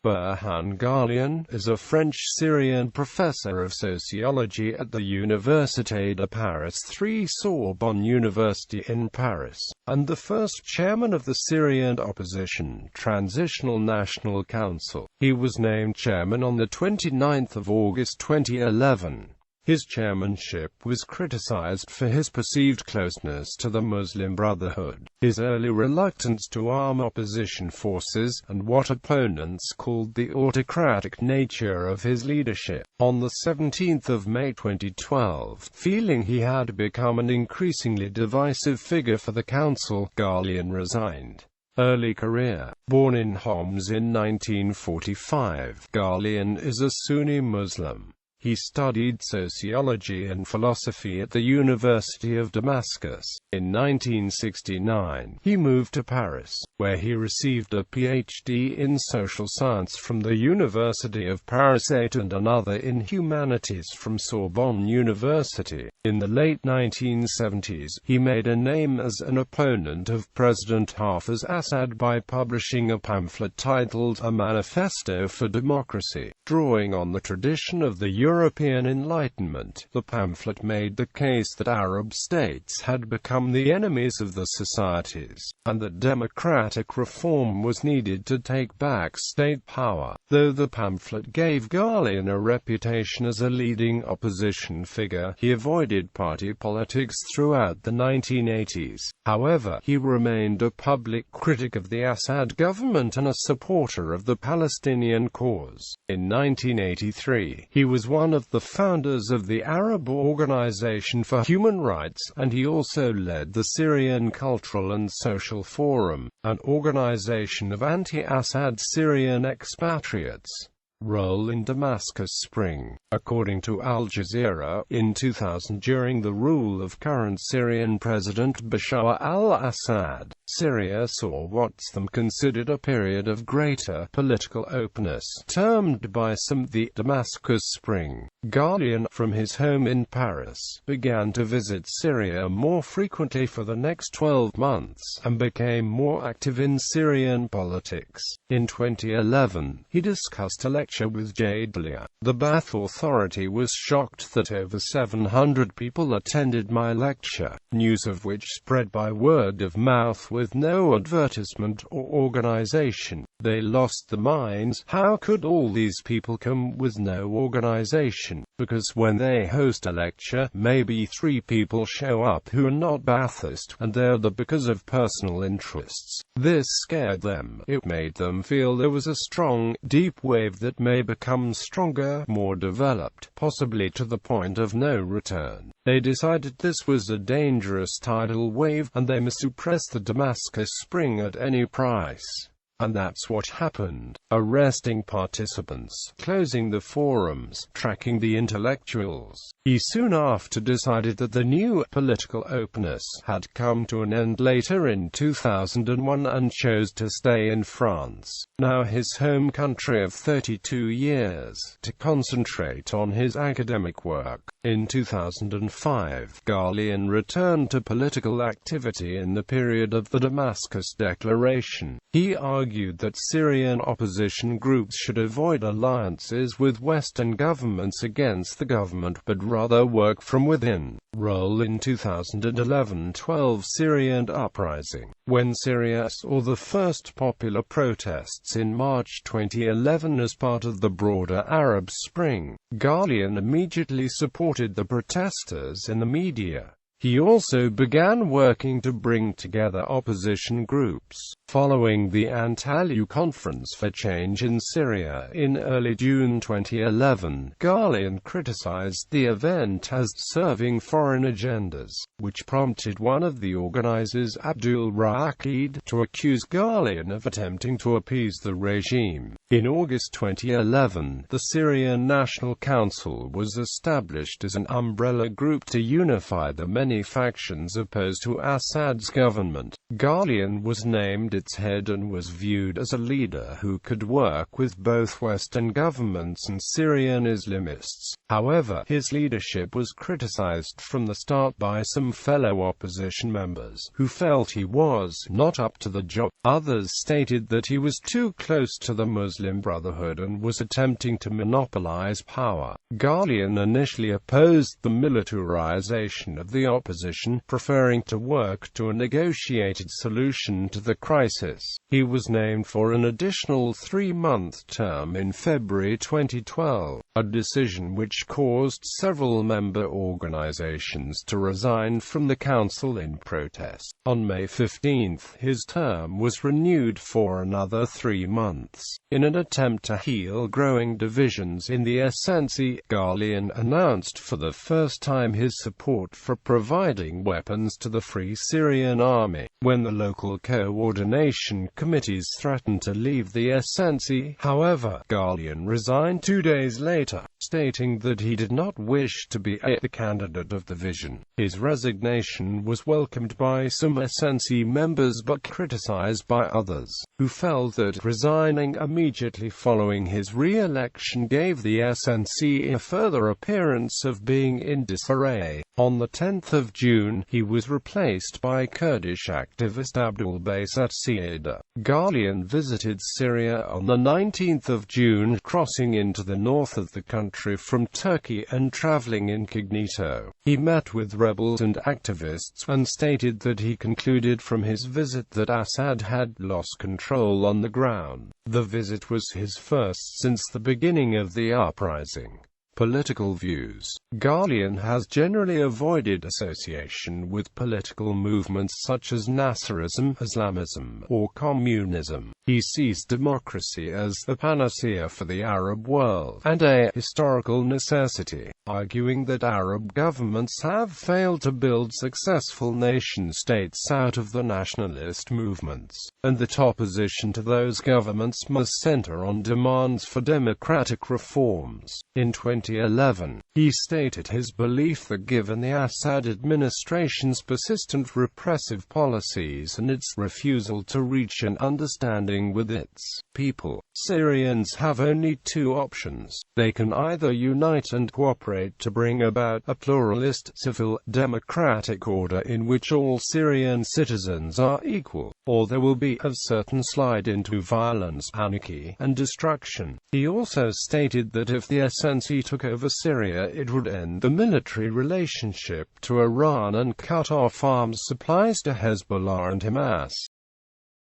Burhan Ghalioun is a French-Syrian professor of sociology at the Université de Paris 3 Sorbonne University in Paris, and the first chairman of the Syrian Opposition Transitional National Council. He was named chairman on 29 August 2011. His chairmanship was criticized for his perceived closeness to the Muslim Brotherhood, his early reluctance to arm opposition forces, and what opponents called the autocratic nature of his leadership. On 17 May 2012, feeling he had become an increasingly divisive figure for the council, Ghalioun resigned. Early career. Born in Homs in 1945, Ghalioun is a Sunni Muslim. He studied sociology and philosophy at the University of Damascus. In 1969, he moved to Paris, where he received a PhD in social science from the University of Paris 8 and another in humanities from Sorbonne University. In the late 1970s, he made a name as an opponent of President Hafez Assad by publishing a pamphlet titled A Manifesto for Democracy. Drawing on the tradition of the European Enlightenment, the pamphlet made the case that Arab states had become the enemies of the societies, and that democratic reform was needed to take back state power. Though the pamphlet gave Ghalioun a reputation as a leading opposition figure, he avoided party politics throughout the 1980s. However, he remained a public critic of the Assad government and a supporter of the Palestinian cause. In 1983, he was one of the founders of the Arab Organization for Human Rights, and he also led the Syrian Cultural and Social Forum, an organization of anti-Assad Syrian expatriates. Role in Damascus Spring. According to Al Jazeera, in 2000, during the rule of current Syrian President Bashar al-Assad, Syria saw what's considered a period of greater political openness, termed by some the Damascus Spring. Ghalioun, from his home in Paris, began to visit Syria more frequently for the next 12 months, and became more active in Syrian politics. In 2011, he discussed a lecture with Jadlia. The Ba'ath Authority was shocked that over 700 people attended my lecture, news of which spread by word of mouth with no advertisement or organization. They lost their minds. How could all these people come with no organization? Because when they host a lecture, maybe 3 people show up who are not Ba'athist, and they're there because of personal interests. This scared them. It made them feel there was a strong, deep wave that may become stronger, more developed, possibly to the point of no return. They decided this was a dangerous tidal wave, and they must suppress the Damascus Spring at any price. And that's what happened. Arresting participants, closing the forums, tracking the intellectuals. He soon after decided that the new political openness had come to an end later in 2001 and chose to stay in France, now his home country of 32 years, to concentrate on his academic work. In 2005, Ghalioun returned to political activity in the period of the Damascus Declaration. He argued that Syrian opposition groups should avoid alliances with Western governments against the government, but rather work from within. Role in 2011-12 Syrian uprising. When Syria saw the first popular protests in March 2011 as part of the broader Arab Spring, Ghalioun immediately supported the protesters in the media. He also began working to bring together opposition groups. Following the Antalya Conference for Change in Syria in early June 2011, Ghalioun criticized the event as serving foreign agendas, which prompted one of the organizers, Abdul Raqid, to accuse Ghalioun of attempting to appease the regime. In August 2011, the Syrian National Council was established as an umbrella group to unify the many factions opposed to Assad's government. Ghalioun was named its head and was viewed as a leader who could work with both Western governments and Syrian Islamists. However, his leadership was criticized from the start by some fellow opposition members, who felt he was not up to the job. Others stated that he was too close to the Muslim Brotherhood and was attempting to monopolize power. Ghalioun initially opposed the militarization of the opposition, preferring to work to a negotiated solution to the crisis. He was named for an additional 3-month term in February 2012, a decision which caused several member organizations to resign from the council in protest. On May 15, his term was renewed for another 3 months. In an attempt to heal growing divisions in the SNC, Ghalioun announced for the first time his support for providing weapons to the Free Syrian Army. When the local coordination committees threatened to leave the SNC, however, Ghalioun resigned 2 days later, stating that he did not wish to be the candidate of the vision. His resignation was welcomed by some SNC members but criticized by others, who felt that resigning immediately following his re-election gave the SNC a further appearance of being in disarray. On the 10th of June, he was replaced by Kurdish activist Abdul Basit Siada. Ghalioun visited Syria on the 19th of June, crossing into the north of the country from Turkey and traveling incognito. He met with rebels and activists, and stated that he concluded from his visit that Assad had lost control on the ground. The visit was his first since the beginning of the uprising. Political views. Ghalioun has generally avoided association with political movements such as Nasserism, Islamism, or communism. He sees democracy as the panacea for the Arab world, and a historical necessity, arguing that Arab governments have failed to build successful nation-states out of the nationalist movements, and that opposition to those governments must center on demands for democratic reforms. In 2011, he stated his belief that given the Assad administration's persistent repressive policies and its refusal to reach an understanding with its people, Syrians have only 2 options. They can either unite and cooperate to bring about a pluralist, civil, democratic order in which all Syrian citizens are equal, or there will be a certain slide into violence, anarchy, and destruction. He also stated that if the SNC took over Syria, it would end the military relationship to Iran and cut off arms supplies to Hezbollah and Hamas.